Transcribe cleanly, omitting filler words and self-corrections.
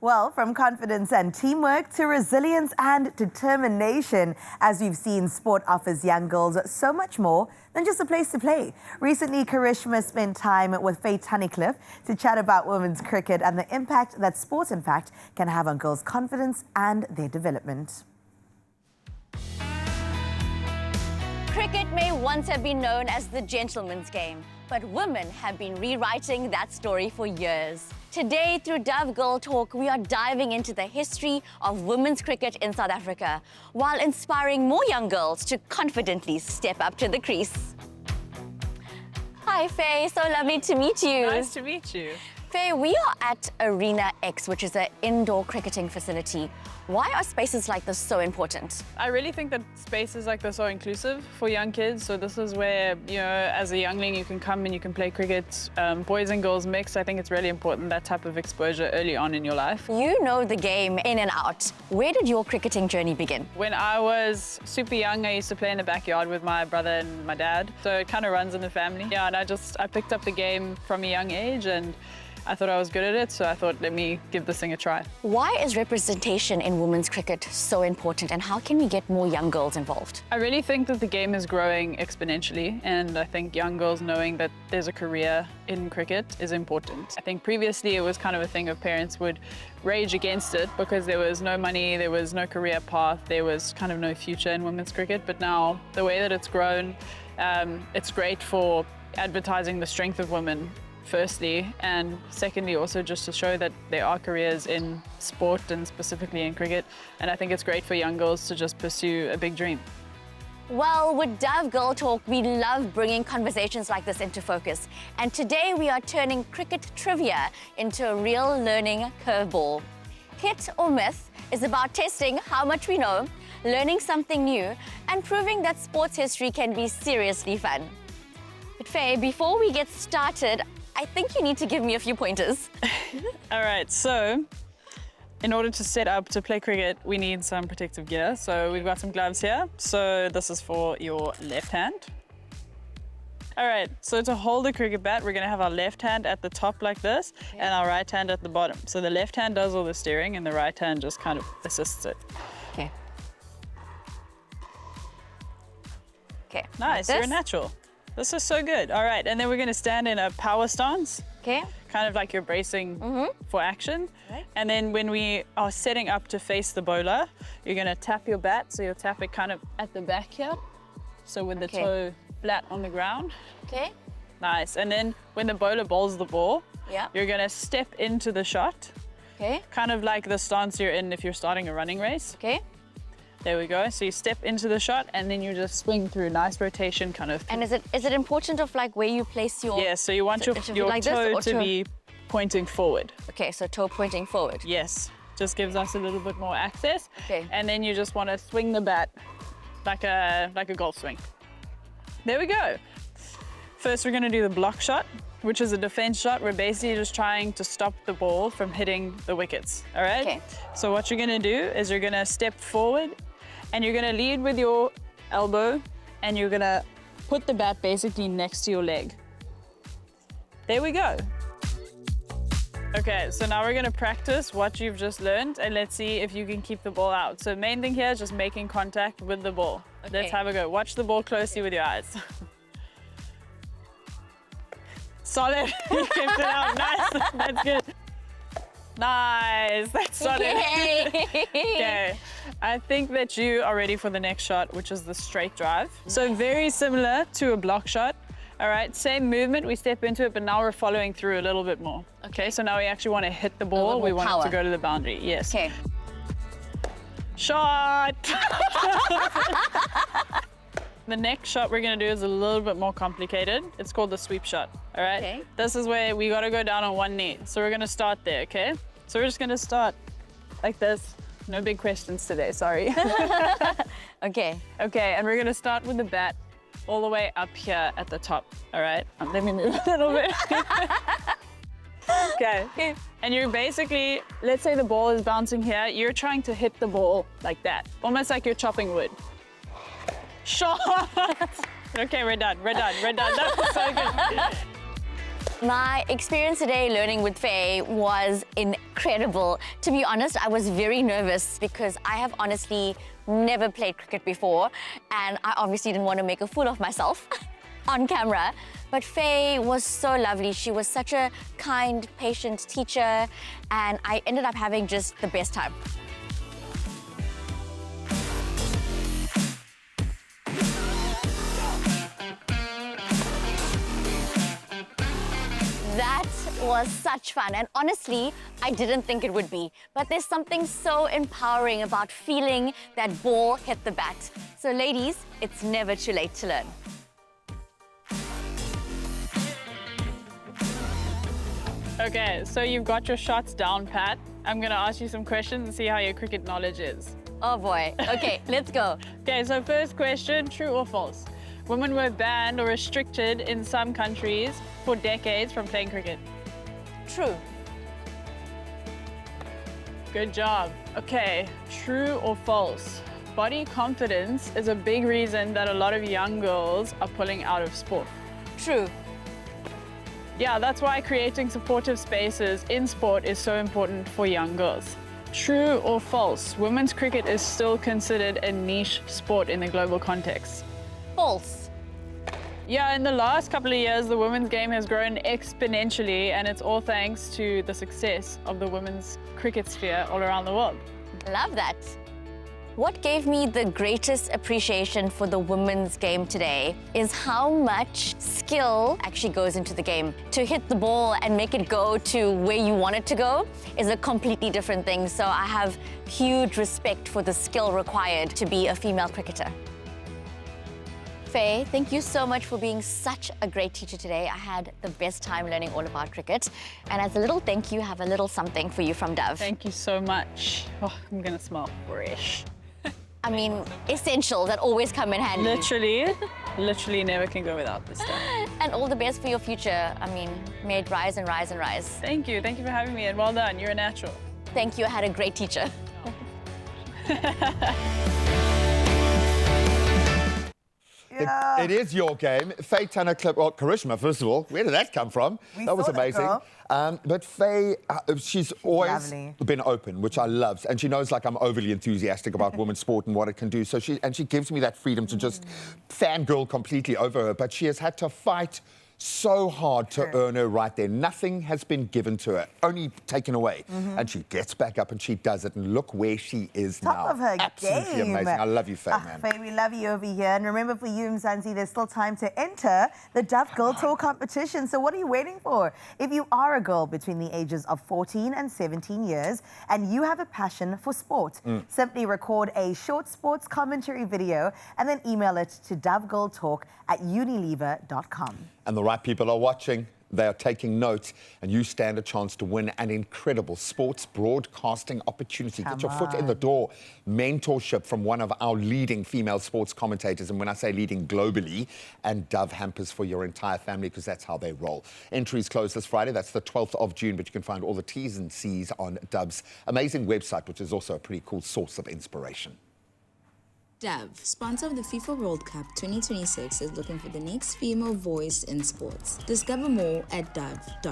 Well, from confidence and teamwork to resilience and determination, as we've seen, sport offers young girls so much more than just a place to play. Recently, Karishma spent time with Faye Tunnicliffe to chat about women's cricket and the impact that sport, in fact, can have on girls' confidence and their development. Cricket may once have been known as the gentleman's game, but women have been rewriting that story for years. Today, through Dove Girl Talk, we are diving into the history of women's cricket in South Africa, while inspiring more young girls to confidently step up to the crease. Hi, Faye. So lovely to meet you. Nice to meet you. Faye, we are at Arena X, which is an indoor cricketing facility. Why are spaces like this so important? I really think that spaces like this are inclusive for young kids. So this is where, as a youngling, you can come and you can play cricket, boys and girls mixed. I think it's really important, that type of exposure early on in your life. You know the game in and out. Where did your cricketing journey begin? When I was super young, I used to play in the backyard with my brother and my dad. So it kind of runs in the family. Yeah, and I picked up the game from a young age, and I thought I was good at it, so I thought, let me give this thing a try. Why is representation in women's cricket so important, and how can we get more young girls involved? I really think that the game is growing exponentially, and I think young girls knowing that there's a career in cricket is important. I think previously it was kind of a thing of parents would rage against it because there was no money, there was no career path, there was kind of no future in women's cricket. But now, the way that it's grown, it's great for advertising the strength of women, firstly, and secondly also just to show that there are careers in sport and specifically in cricket, and I think it's great for young girls to just pursue a big dream. Well, with Dove Girl Talk, we love bringing conversations like this into focus, and today we are turning cricket trivia into a real learning curveball. Hit or Myth is about testing how much we know, learning something new, and proving that sports history can be seriously fun. But Faye, before we get started, I think you need to give me a few pointers. All right, so in order to set up to play cricket, we need some protective gear. So we've got some gloves here. So this is for your left hand. All right, so to hold the cricket bat, we're gonna have our left hand at the top like this, and our right hand at the bottom. So the left hand does all the steering and the right hand just kind of assists it. Okay. Okay. Nice, you're a natural. This is so good. All right, and then we're gonna stand in a power stance. Okay. Kind of like you're bracing for action. Right. And then when we are setting up to face the bowler, you're gonna tap your bat, so you'll tap it kind of at the back here. So with the toe flat on the ground. Okay. Nice, and then when the bowler bowls the ball, you're gonna step into the shot. Okay. Kind of like the stance you're in if you're starting a running race. Okay. There we go. So you step into the shot and then you just swing through. Nice rotation kind of. And is it important of like where you place your... Yeah, so you want your like toe to be pointing forward. Okay, so toe pointing forward. Yes, just gives us a little bit more access. Okay. And then you just want to swing the bat like a golf swing. There we go. First, we're going to do the block shot, which is a defense shot. We're basically just trying to stop the ball from hitting the wickets, all right? Okay. So what you're going to do is you're going to step forward and you're going to lead with your elbow and you're going to put the bat basically next to your leg. There we go. Okay, so now we're going to practice what you've just learned and let's see if you can keep the ball out. So main thing here is just making contact with the ball. Okay. Let's have a go. Watch the ball closely with your eyes. Solid. You kept it out. Nice. That's good. Nice. That's solid. Okay. I think that you are ready for the next shot, which is the straight drive. So very similar to a block shot. All right, same movement. We step into it, but now we're following through a little bit more. Okay, so now we actually want to hit the ball. We want it to go to the boundary. Yes. Okay. Shot. The next shot we're gonna do is a little bit more complicated. It's called the sweep shot, all right? Okay. This is where we gotta go down on one knee. So we're gonna start there, okay? So we're just gonna start like this. No big questions today, sorry. Okay. Okay, and we're gonna start with the bat all the way up here at the top, all right? Let me move a little bit. Okay, and you're basically, let's say the ball is bouncing here, you're trying to hit the ball like that, almost like you're chopping wood. Shot! Okay, we're done. That was so good. My experience today learning with Faye was incredible. To be honest, I was very nervous because I have honestly never played cricket before, and I obviously didn't want to make a fool of myself on camera. But Faye was so lovely. She was such a kind, patient teacher, and I ended up having just the best time. That was such fun, and honestly, I didn't think it would be. But there's something so empowering about feeling that ball hit the bat. So ladies, it's never too late to learn. Okay, so you've got your shots down, Pat. I'm gonna ask you some questions and see how your cricket knowledge is. Oh boy. Okay, let's go. Okay, so first question, true or false? Women were banned or restricted in some countries for decades from playing cricket. True. Good job. Okay, true or false? Body confidence is a big reason that a lot of young girls are pulling out of sport. True. Yeah, that's why creating supportive spaces in sport is so important for young girls. True or false? Women's cricket is still considered a niche sport in the global context. False. Yeah, in the last couple of years, the women's game has grown exponentially, and it's all thanks to the success of the women's cricket sphere all around the world. Love that. What gave me the greatest appreciation for the women's game today is how much skill actually goes into the game. To hit the ball and make it go to where you want it to go is a completely different thing. So I have huge respect for the skill required to be a female cricketer. Faye, thank you so much for being such a great teacher today. I had the best time learning all about cricket. And as a little thank you, I have a little something for you from Dove. Thank you so much. Oh, I'm gonna smell fresh. I mean, essentials that always come in handy. Literally never can go without this stuff. And all the best for your future. I mean, may it rise and rise and rise. Thank you for having me, and well done, you're a natural. Thank you, I had a great teacher. It is your game. Faye, Tunnicliffe, well, Karishma, first of all, where did that come from? That was amazing. But Faye, she's always been open, which I love. And she knows, like, I'm overly enthusiastic about women's sport and what it can do. So she gives me that freedom to just fangirl completely over her. But she has had to fight so hard to earn her right there. Nothing has been given to her, only taken away. And she gets back up and she does it. And look where she is now. Top of her Absolutely game. amazing. I love you, Faye, man. Faye, we love you over here. And remember, for you, Mzansi, there's still time to enter the Dove Girl Tour competition. So what are you waiting for? If you are a girl between the ages of 14 and 17 years and you have a passion for sport, simply record a short sports commentary video and then email it to dovegirltalk@unilever.com. And the right people are watching, they are taking notes, and you stand a chance to win an incredible sports broadcasting opportunity. Get your foot in the door. Mentorship from one of our leading female sports commentators, and when I say leading, globally, and Dove hampers for your entire family, because that's how they roll. Entries close this Friday, that's the 12th of June, but you can find all the T's and C's on Dove's amazing website, which is also a pretty cool source of inspiration. Dove, sponsor of the FIFA World Cup 2026, is looking for the next female voice in sports. Discover more at dove.com/ZA.